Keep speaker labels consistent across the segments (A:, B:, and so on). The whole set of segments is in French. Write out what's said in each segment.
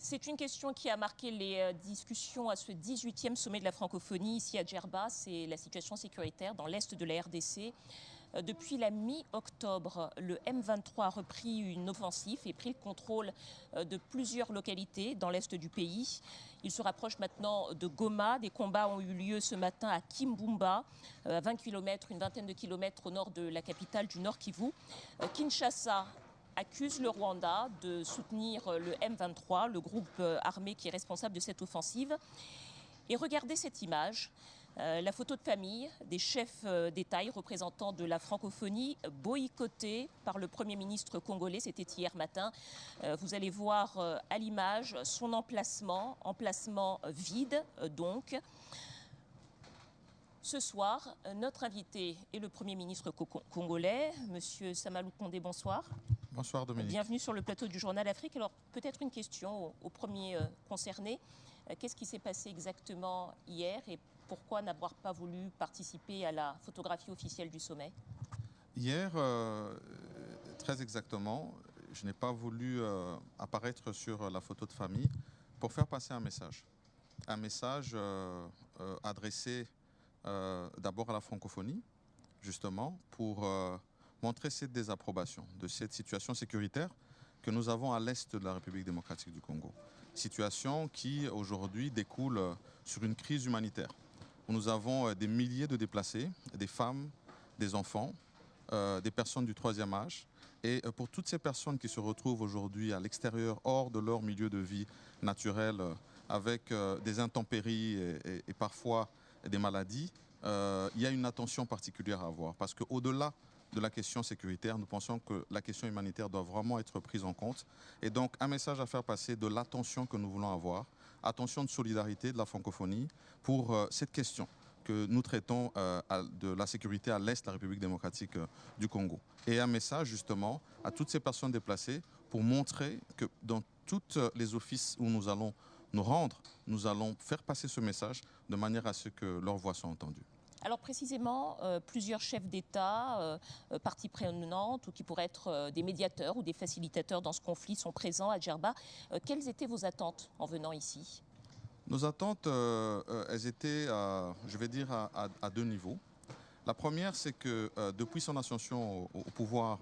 A: C'est une question qui a marqué les discussions à ce 18e sommet de la francophonie ici à Djerba. C'est la situation sécuritaire dans l'est de la RDC. Depuis la mi-octobre, le M23 a repris une offensive et pris le contrôle de plusieurs localités dans l'est du pays. Il se rapproche maintenant de Goma. Des combats ont eu lieu ce matin à Kimbumba, à 20 km, une vingtaine de kilomètres au nord de la capitale du Nord Kivu. Kinshasa accuse le Rwanda de soutenir le M23, le groupe armé qui est responsable de cette offensive. Et regardez cette image, la photo de famille des chefs d'État représentants de la francophonie boycottés par le Premier ministre congolais, c'était hier matin. Vous allez voir à l'image son emplacement vide donc. Ce soir, notre invité est le Premier ministre congolais, Monsieur Sama Lukonde, bonsoir.
B: Bonsoir Dominique.
A: Bienvenue sur le plateau du Journal Afrique. Alors peut-être une question au premier concerné. Qu'est-ce qui s'est passé exactement hier et pourquoi n'avoir pas voulu participer à la photographie officielle du sommet?
B: Hier, très exactement, je n'ai pas voulu apparaître sur la photo de famille pour faire passer un message. Un message adressé d'abord à la francophonie, justement, pour montrer cette désapprobation de cette situation sécuritaire que nous avons à l'est de la République démocratique du Congo. Situation qui, aujourd'hui, découle sur une crise humanitaire. Nous avons des milliers de déplacés, des femmes, des enfants, des personnes du troisième âge. Et pour toutes ces personnes qui se retrouvent aujourd'hui à l'extérieur, hors de leur milieu de vie naturel, avec des intempéries et parfois des maladies, il y a une attention particulière à avoir. Parce qu'au-delà de la question sécuritaire, nous pensons que la question humanitaire doit vraiment être prise en compte. Et donc, un message à faire passer de l'attention que nous voulons avoir, attention de solidarité de la francophonie pour cette question que nous traitons de la sécurité à l'est de la République démocratique du Congo. Et un message justement à toutes ces personnes déplacées pour montrer que dans tous les offices où nous allons nous rendre, nous allons faire passer ce message de manière à ce que leurs voix soient entendues.
A: Alors précisément, plusieurs chefs d'État, parties prenantes ou qui pourraient être des médiateurs ou des facilitateurs dans ce conflit sont présents à Djerba. Quelles étaient vos attentes en venant ici?
B: Nos attentes, elles étaient, je vais dire, à deux niveaux. La première, c'est que depuis son ascension au pouvoir,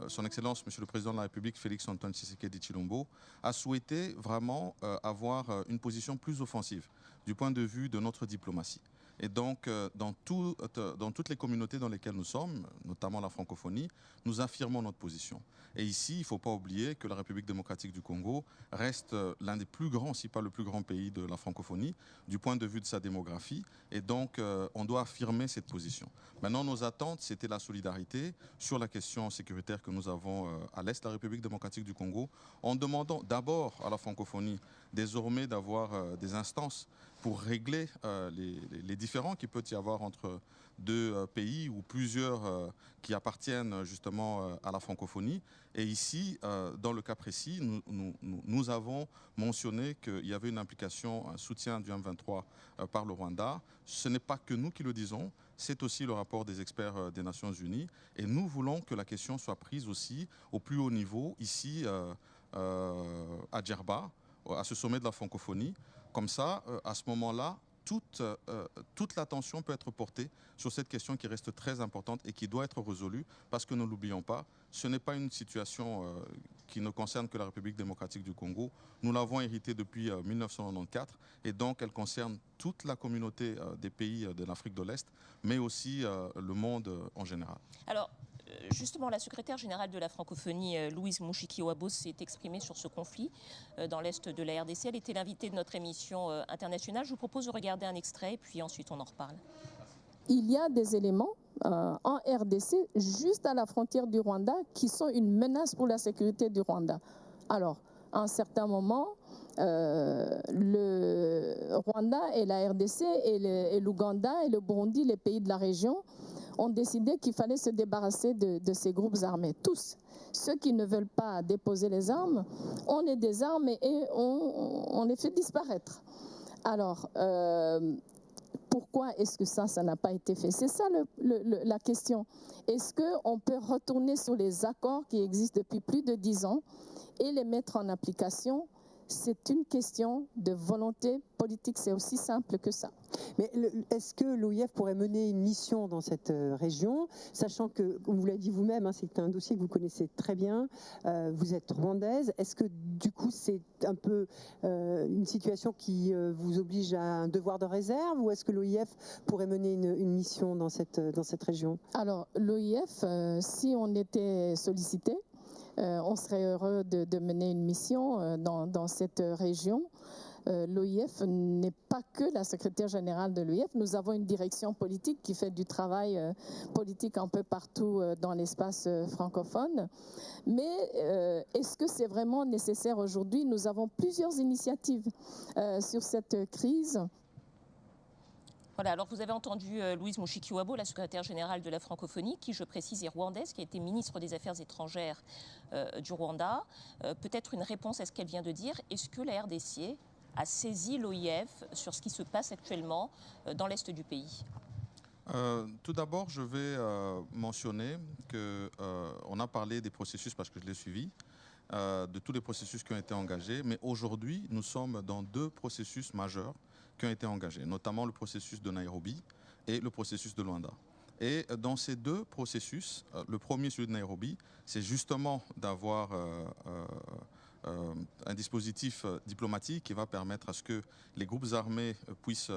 B: son Excellence, Monsieur le Président de la République, Félix Antoine Tshisekedi Tshilombo, a souhaité vraiment avoir une position plus offensive du point de vue de notre diplomatie. Et donc, dans toutes les communautés dans lesquelles nous sommes, notamment la francophonie, nous affirmons notre position. Et ici, il ne faut pas oublier que la République démocratique du Congo reste l'un des plus grands, si pas le plus grand pays de la francophonie, du point de vue de sa démographie. Et donc, on doit affirmer cette position. Maintenant, nos attentes, c'était la solidarité sur la question sécuritaire que nous avons à l'est de la République démocratique du Congo, en demandant d'abord à la francophonie désormais d'avoir des instances pour régler les différends qu'il peut y avoir entre deux pays ou plusieurs qui appartiennent justement à la francophonie. Et ici, dans le cas précis, nous avons mentionné qu'il y avait une implication, un soutien du M23 par le Rwanda. Ce n'est pas que nous qui le disons, c'est aussi le rapport des experts des Nations Unies. Et nous voulons que la question soit prise aussi au plus haut niveau, ici à Djerba, à ce sommet de la francophonie. Comme ça, à ce moment-là, toute l'attention peut être portée sur cette question qui reste très importante et qui doit être résolue parce que ne l'oublions pas, ce n'est pas une situation qui ne concerne que la République démocratique du Congo. Nous l'avons héritée depuis 1994 et donc elle concerne toute la communauté des pays de l'Afrique de l'Est, mais aussi le monde en général.
A: Alors, justement, la secrétaire générale de la francophonie, Louise Mushikiwabo, s'est exprimée sur ce conflit dans l'est de la RDC. Elle était l'invitée de notre émission internationale. Je vous propose de regarder un extrait, puis ensuite on en reparle.
C: Il y a des éléments en RDC, juste à la frontière du Rwanda, qui sont une menace pour la sécurité du Rwanda. Alors, à un certain moment, le Rwanda et la RDC et l'Ouganda et le Burundi, les pays de la région, ont décidé qu'il fallait se débarrasser de ces groupes armés. Tous. Ceux qui ne veulent pas déposer les armes, on les désarme et on les fait disparaître. Alors, pourquoi est-ce que ça n'a pas été fait? C'est ça la question. Est-ce qu'on peut retourner sur les accords qui existent depuis plus de 10 ans et les mettre en application? C'est une question de volonté politique, c'est aussi simple que ça.
D: Mais est-ce que l'OIF pourrait mener une mission dans cette région, sachant que, comme vous l'avez dit vous-même, hein, c'est un dossier que vous connaissez très bien, vous êtes rwandaise, est-ce que du coup c'est un peu une situation qui vous oblige à un devoir de réserve, ou est-ce que l'OIF pourrait mener une mission dans cette région? Alors
C: l'OIF, si on était sollicité, on serait heureux de mener une mission dans cette région. L'OIF n'est pas que la secrétaire générale de l'OIF. Nous avons une direction politique qui fait du travail politique un peu partout dans l'espace francophone. Mais est-ce que c'est vraiment nécessaire aujourd'hui? Nous avons plusieurs initiatives sur cette crise.
A: Voilà, alors vous avez entendu Louise Mushikiwabo, la secrétaire générale de la francophonie, qui, je précise, est rwandaise, qui a été ministre des Affaires étrangères du Rwanda. Peut-être une réponse à ce qu'elle vient de dire. Est-ce que la RDC a saisi l'OIF sur ce qui se passe actuellement dans l'est du pays?
B: Tout d'abord, je vais mentionner qu'on a parlé des processus parce que je l'ai suivi, de tous les processus qui ont été engagés, mais aujourd'hui, nous sommes dans 2 processus majeurs qui ont été engagés, notamment le processus de Nairobi et le processus de Luanda. Et dans ces 2 processus, le premier, celui de Nairobi, c'est justement d'avoir un dispositif diplomatique qui va permettre à ce que les groupes armés puissent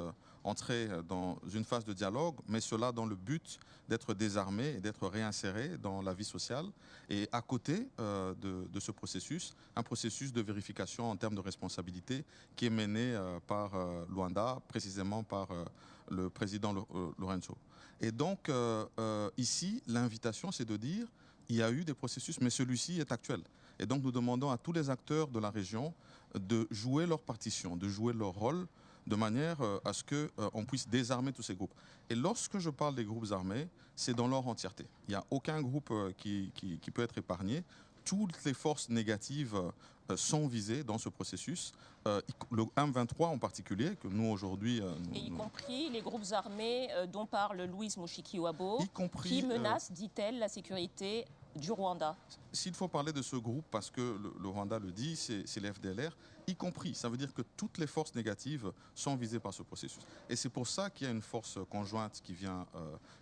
B: entrer dans une phase de dialogue, mais cela dans le but d'être désarmés et d'être réinsérés dans la vie sociale. Et à côté de ce processus, un processus de vérification en termes de responsabilité qui est mené par Luanda, précisément par le président Lorenzo. Et donc, ici, l'invitation, c'est de dire il y a eu des processus, mais celui-ci est actuel. Et donc, nous demandons à tous les acteurs de la région de jouer leur partition, de jouer leur rôle, de manière à ce qu'on puisse désarmer tous ces groupes. Et lorsque je parle des groupes armés, c'est dans leur entièreté. Il n'y a aucun groupe qui peut être épargné. Toutes les forces négatives sont visées dans ce processus. Le M23 en particulier, que nous aujourd'hui...
A: Et y compris les groupes armés dont parle Louise Mushikiwabo, qui menacent, dit-elle, la sécurité du Rwanda.
B: S'il faut parler de ce groupe, parce que le Rwanda le dit, c'est les FDLR, y compris. Ça veut dire que toutes les forces négatives sont visées par ce processus. Et c'est pour ça qu'il y a une force conjointe qui vient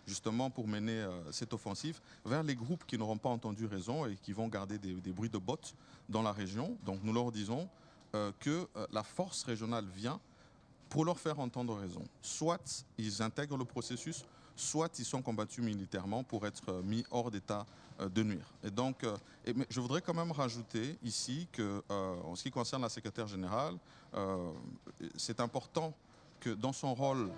B: justement pour mener cette offensive vers les groupes qui n'auront pas entendu raison et qui vont garder des bruits de bottes dans la région. Donc nous leur disons que la force régionale vient pour leur faire entendre raison. Soit ils intègrent le processus, soit ils sont combattus militairement pour être mis hors d'état de nuire. Et donc, mais je voudrais quand même rajouter ici que, en ce qui concerne la secrétaire générale, c'est important que dans son rôle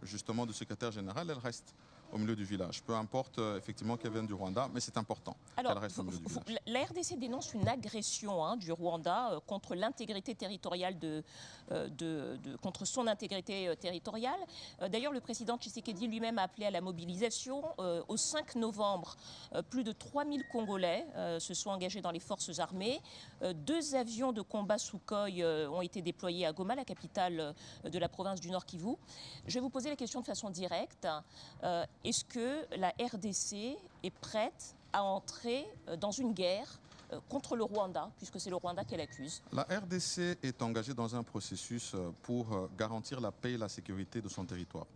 B: justement de secrétaire générale, elle reste au milieu du village. Peu importe effectivement qu'elle vienne du Rwanda, mais c'est important qu'elle reste au milieu du village.
A: La RDC dénonce une agression du Rwanda contre l'intégrité territoriale contre son intégrité territoriale. D'ailleurs, le président Tshisekedi lui-même a appelé à la mobilisation. Au 5 novembre, plus de 3000 Congolais se sont engagés dans les forces armées. 2 avions de combat Sukhoi ont été déployés à Goma, la capitale de la province du Nord Kivu. Je vais vous poser la question de façon directe. Est-ce que la RDC est prête à entrer dans une guerre contre le Rwanda, puisque c'est le Rwanda qu'elle accuse?
B: La RDC est engagée dans un processus pour garantir la paix et la sécurité de son territoire.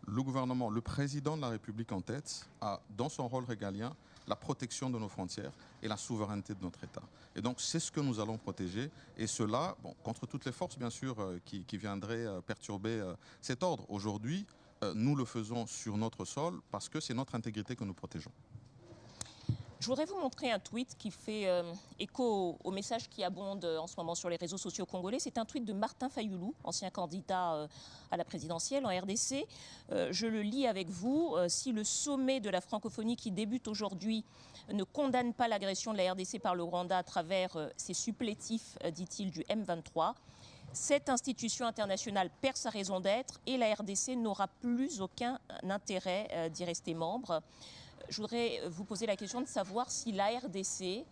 B: Le gouvernement, le président de la République en tête, a dans son rôle régalien la protection de nos frontières et la souveraineté de notre État. Et donc c'est ce que nous allons protéger, et cela contre toutes les forces bien sûr qui viendraient perturber cet ordre. Aujourd'hui, nous le faisons sur notre sol parce que c'est notre intégrité que nous protégeons.
A: Je voudrais vous montrer un tweet qui fait écho au message qui abonde en ce moment sur les réseaux sociaux congolais. C'est un tweet de Martin Fayoulou, ancien candidat à la présidentielle en RDC. Je le lis avec vous. Si le sommet de la francophonie qui débute aujourd'hui ne condamne pas l'agression de la RDC par le Rwanda à travers ses supplétifs, dit-il, du M23, cette institution internationale perd sa raison d'être et la RDC n'aura plus aucun intérêt d'y rester membre. Je voudrais vous poser la question de savoir si la RDC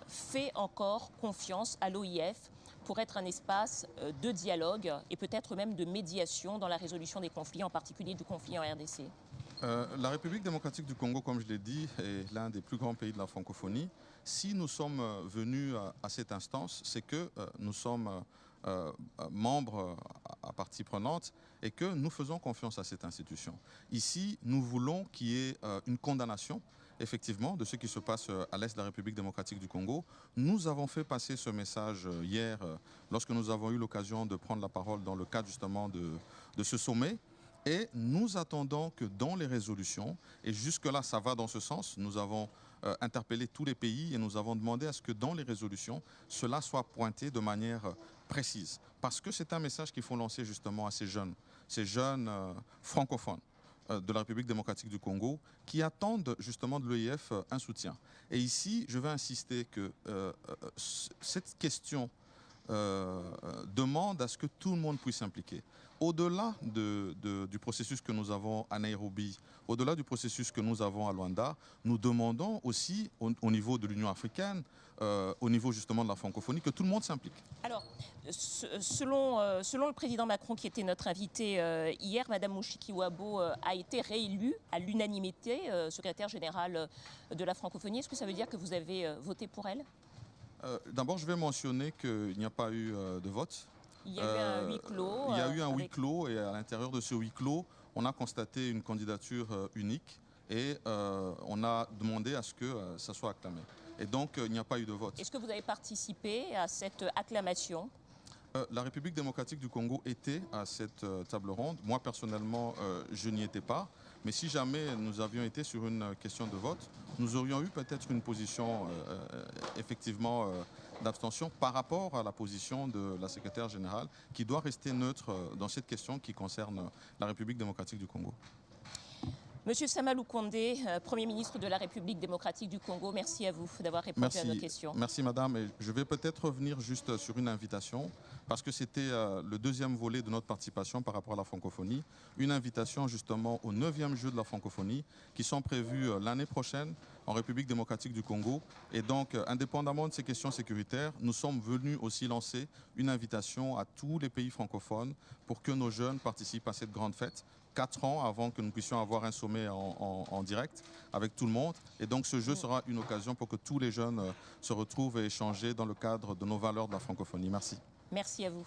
A: fait encore confiance à l'OIF pour être un espace de dialogue et peut-être même de médiation dans la résolution des conflits, en particulier du conflit en RDC?
B: La République démocratique du Congo, comme je l'ai dit, est l'un des plus grands pays de la francophonie. Si nous sommes venus à cette instance, c'est que nous sommes membres à partie prenante et que nous faisons confiance à cette institution. Ici, nous voulons qu'il y ait une condamnation, effectivement, de ce qui se passe à l'est de la République démocratique du Congo. Nous avons fait passer ce message hier lorsque nous avons eu l'occasion de prendre la parole dans le cadre justement de ce sommet. Et nous attendons que dans les résolutions, et jusque-là ça va dans ce sens, nous avons interpellé tous les pays et nous avons demandé à ce que dans les résolutions, cela soit pointé de manière précise. Parce que c'est un message qu'il faut lancer justement à ces jeunes francophones de la République démocratique du Congo qui attendent justement de l'EIF un soutien. Et ici, je vais insister que cette question demande à ce que tout le monde puisse s'impliquer. Au-delà du processus que nous avons à Nairobi, au-delà du processus que nous avons à Luanda, nous demandons aussi au niveau de l'Union africaine, au niveau justement de la francophonie, que tout le monde s'implique.
A: Alors, selon le président Macron qui était notre invité hier, Madame Mushikiwabo a été réélue à l'unanimité secrétaire générale de la francophonie. Est-ce que ça veut dire que vous avez voté pour elle?
B: D'abord, je vais mentionner qu'il n'y a pas eu de vote.
A: Il y a eu un huis clos.
B: Il y a eu un huis clos et à l'intérieur de ce huis clos, on a constaté une candidature unique et on a demandé à ce que ça soit acclamé. Et donc, il n'y a pas eu de vote.
A: Est-ce que vous avez participé à cette acclamation?
B: La République démocratique du Congo était à cette table ronde. Moi, personnellement, je n'y étais pas. Mais si jamais nous avions été sur une question de vote, nous aurions eu peut-être une position effectivement d'abstention par rapport à la position de la secrétaire générale qui doit rester neutre dans cette question qui concerne la République démocratique du Congo.
A: Monsieur Samalou Kondé, Premier ministre de la République démocratique du Congo, merci à vous d'avoir répondu à nos questions.
B: Merci Madame. Et je vais peut-être revenir juste sur une invitation, parce que c'était le deuxième volet de notre participation par rapport à la francophonie. Une invitation justement aux 9e Jeux de la francophonie qui sont prévus l'année prochaine en République démocratique du Congo. Et donc, indépendamment de ces questions sécuritaires, nous sommes venus aussi lancer une invitation à tous les pays francophones pour que nos jeunes participent à cette grande fête. 4 ans avant que nous puissions avoir un sommet en direct avec tout le monde. Et donc ce jeu sera une occasion pour que tous les jeunes se retrouvent et échangent dans le cadre de nos valeurs de la francophonie. Merci.
A: Merci à vous.